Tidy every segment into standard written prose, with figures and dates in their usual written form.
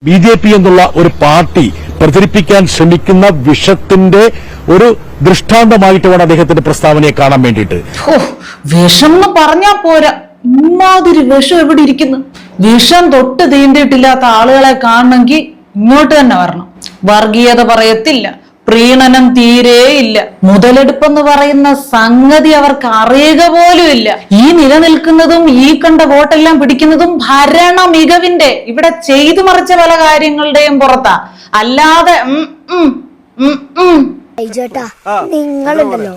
BJP എന്നുള്ള ഒരു party പ്രചരിപ്പിക്കാൻ ശ്രമിക്കുന്ന വിഷത്തിന്റെ ഒരു ദൃഷ്ടാന്തമായിട്ട് വേണം അദ്ദേഹത്തിന്റെ പ്രസ്താവനയെ കാണാൻ വേണ്ടിയിട്ട്. വിഷം എന്ന് പറഞ്ഞാ പോരാ, ഇമാതിരി വിഷം എവിടെ ഇരിക്കുന്നു? വിഷം തൊട്ട് തീണ്ടിയിട്ടില്ലാത്ത ആളുകളെ കാണണമെങ്കിൽ ഇങ്ങോട്ട് തന്നെ വരണം. വർഗീയത പറയത്തില്ല, പ്രീണനം തീരെയില്ല, മുതലെടുപ്പെന്ന് പറയുന്ന സംഗതി അവർക്ക് അറിയുക പോലും ഇല്ല. ഈ നിലനിൽക്കുന്നതും ഈ കണ്ട വോട്ടെല്ലാം പിടിക്കുന്നതും ഭരണ മികവിന്റെ ഇവിടെ ചെയ്തു മറിച്ച പല കാര്യങ്ങളുടെയും പുറത്താ. അല്ലാതെ നിങ്ങളുണ്ടല്ലോ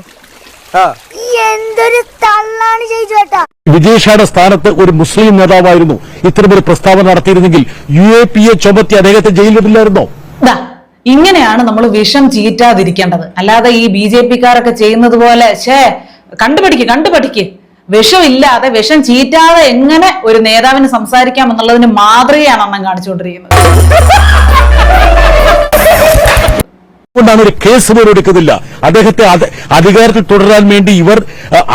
എന്തൊരു തള്ളാണ് ചേട്ടാ. വിജയ് സ്ഥാനത്ത് ഒരു മുസ്ലിം നേതാവായിരുന്നു ഇത്തരമൊരു പ്രസ്താവന നടത്തിയിരുന്നെങ്കിൽ UAPA ചുമത്തി അദ്ദേഹത്തെ ജയിലിലില്ലായിരുന്നോ? ഇങ്ങനെയാണ് നമ്മൾ വിഷം ചീറ്റാതിരിക്കേണ്ടത്. അല്ലാതെ ഈ BJP-ക്കാരൊക്കെ ചെയ്യുന്നത് പോലെ കണ്ടുപഠിക്ക് വിഷം ഇല്ലാതെ വിഷം ചീറ്റാതെ എങ്ങനെ ഒരു നേതാവിന് സംസാരിക്കാം എന്നുള്ളതിന് മാതൃകയാണ് അണ്ണൻ കാണിച്ചുകൊണ്ടിരിക്കുന്നത്. ാണ് ഒരു കേസ് പോലും എടുക്കുന്നില്ല. അദ്ദേഹത്തെ അധികാരത്തിൽ തുടരാൻ വേണ്ടി ഇവർ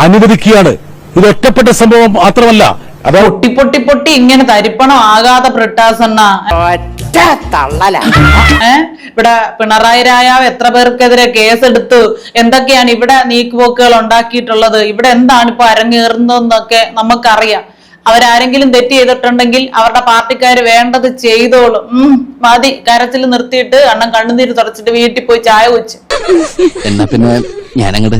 അനുവദിക്കുകയാണ്. ഇത് ഒറ്റപ്പെട്ട സംഭവം മാത്രമല്ല, അത് പൊട്ടി ഇങ്ങനെ തരിപ്പണം ആകാതെ പ്രട്ടാസണ്ണ ഇവിടെ പിണറായി രാജാവ് എത്ര പേർക്കെതിരെ കേസെടുത്തു, എന്തൊക്കെയാണ് ഇവിടെ നീക്കുപോക്കുകൾ ഉണ്ടാക്കിയിട്ടുള്ളത്, ഇവിടെ എന്താണ് ഇപ്പൊ അരങ്ങേറുന്നതെന്നൊക്കെ നമുക്കറിയാം. അവരാരെങ്കിലും തെറ്റ് ചെയ്തിട്ടുണ്ടെങ്കിൽ അവരുടെ പാർട്ടിക്കാര് വേണ്ടത് ചെയ്തോളും. മതി കരച്ചിൽ നിർത്തിയിട്ട് അണ്ണൻ കണ്ണുനീര് തുടച്ചിട്ട് വീട്ടിൽ പോയി ചായ കുടിച്ച് എന്നാ പിന്നെ ഞാനങ്ങട്